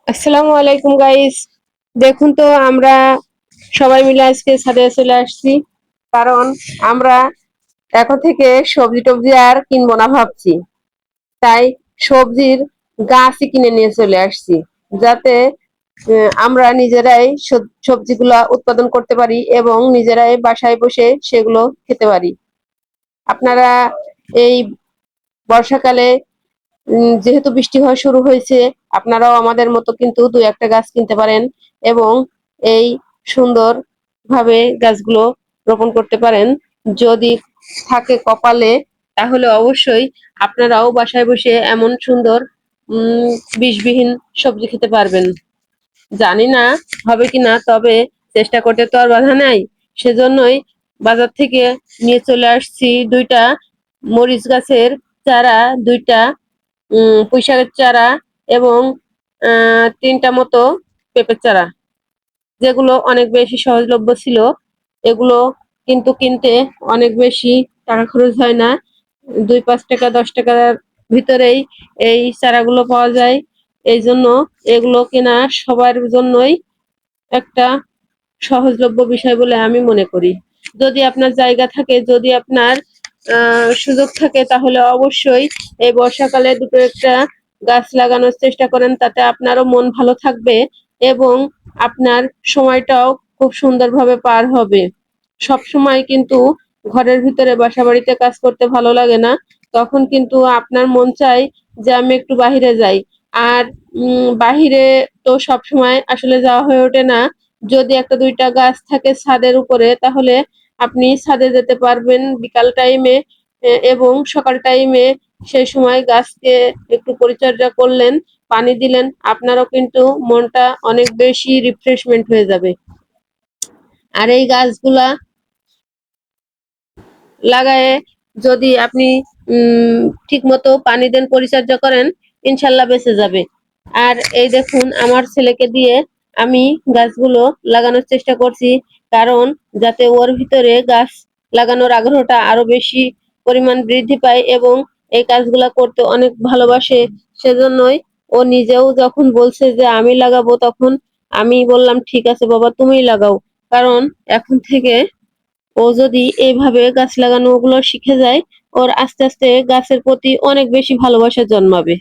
আসসালামু আলাইকুম গাইস। দেখুন তো আমরা সবাই মিলে আজকে ছাদে চলে আসছি, কারণ আমরা এখন থেকে সবজি টবজি আর কিনবো না ভাবছি। তাই সবজির গাছই কিনে নিয়ে চলে আসছি, যাতে আমরা নিজেরাই সবজিগুলা উৎপাদন করতে পারি এবং নিজেরাই বাসায় বসে সেগুলো খেতে পারি। আপনারা এই বর্ষাকালে যেহেতু বৃষ্টি হওয়া শুরু হয়েছে, আপনারাও আমাদের মতো কিন্তু দুই একটা গাছ কিনতে পারেন এবং এই সুন্দর ভাবে গাছগুলো রোপণ করতে পারেন। যদি থাকে কপালে, তাহলে অবশ্যই আপনারাও বাসায় বসে এমন সুন্দর বিষবিহীন সবজি খেতে পারবেন। জানি না হবে কিনা, তবে চেষ্টা করতে তো আর বাধা নাই। সেজন্যই বাজার থেকে নিয়ে চলে আসছি দুইটা মরিচ গাছের চারা, দুইটা পুঁই শাকের চারা এবং তিনটা মতো পেঁপের চারা, যেগুলো অনেক বেশি সহজলভ্য ছিল। এগুলো কিন্তু কিনতে অনেক বেশি টাকা খরচ হয় না, 2-5 টাকা 10 টাকার ভিতরেই এই চারাগুলো পাওয়া যায়। এই জন্য এগুলো কেনা সবার জন্যই একটা সহজলভ্য বিষয় বলে আমি মনে করি। যদি আপনার জায়গা থাকে, যদি আপনার সুযোগ থাকে, তাহলে অবশ্যই এই বর্ষাকালে দুটো একটা গাছ লাগানোর চেষ্টা করেন। তাতে আপনারও মন ভালো থাকবে এবং আপনার সময়টাও খুব সুন্দরভাবে পার হবে। সব সময় কিন্তু ঘরের ভিতরে বাসা বাড়িতে কাজ করতে ভালো লাগে না। তখন কিন্তু আপনার মন চায় যে আমি একটু বাহিরে যাই। আর বাহিরে তো সব সময় আসলে যাওয়া হয়ে ওঠে না। যদি একটা দুইটা গাছ থাকে ছাদের উপরে, তাহলে আপনি ছাদে যেতে পারবেন বিকাল টাইমে এবং সকাল টাইমে। সেই সময় গাছকে একটু পরিচর্যা করলেন, পানি দিলেন, আপনারও কিন্তু মনটা অনেক বেশি রিফ্রেশমেন্ট হয়ে যাবে। আর এই গাছগুলা লাগায়ে যদি আপনি ঠিক মতো পানি দেন, পরিচর্যা করেন, ইনশাল্লাহ বেঁচে যাবে। আর এই দেখুন, আমার ছেলেকে দিয়ে আমি গাছগুলো লাগানোর চেষ্টা করছি, কারণ যাতে ওর ভিতরে গাছ লাগানোর আগ্রহটা আরো বেশি পরিমাণ বৃদ্ধি পায় এবং এই কাজগুলা করতে অনেক ভালোবাসে। সেজন্যই ও নিজেও যখন বলছে যে আমি লাগাবো, তখন আমি বললাম ঠিক আছে বাবা, তুমিই লাগাও। কারণ এখন থেকে ও যদি এইভাবে গাছ লাগানো গুলো শিখে যায়, ওর আস্তে আস্তে গাছের প্রতি অনেক বেশি ভালোবাসা জন্মাবে।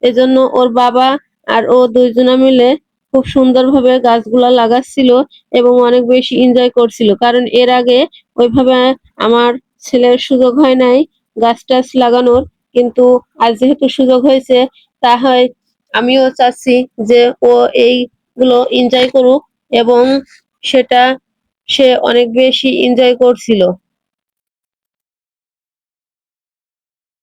এজন্য ওর বাবা আর ও দুইজনা মিলে খুব সুন্দরভাবে গাছগুলা লাগাচ্ছিল এবং অনেক বেশি এনজয় করছিল, কারণ এর আগে ওইভাবে আমার ছেলের সুযোগ হয় নাই গাছ টাছ লাগানোর। কিন্তু আজ যেহেতু সুযোগ হয়েছে, তা হয় আমিও চাচ্ছি যে ও এইগুলো এনজয় করুক, এবং সেটা সে অনেক বেশি এনজয় করছিল।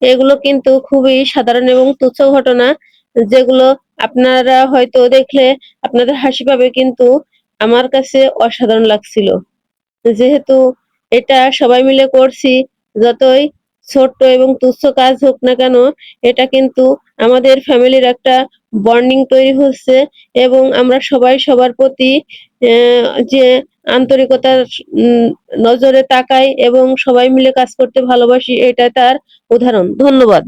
এগুলো কিন্তু খুবই সাধারণ এবং তুচ্ছ ঘটনা, যেগুলো আপনারা হয়তো দেখলে আপনাদের হাসি পাবে, কিন্তু আমার কাছে অসাধারণ লাগছিল। যেহেতু এটা সবাই মিলে করছি, যতই ছোট্ট এবং তুচ্ছ কাজ হোক না কেন, এটা কিন্তু আমাদের ফ্যামিলির একটা বন্ডিং তৈরি হচ্ছে এবং আমরা সবাই সবার প্রতি যে আন্তরিকতার নজরে তাকাই এবং সবাই মিলে কাজ করতে ভালোবাসি, এটা তার উদাহরণ। ধন্যবাদ।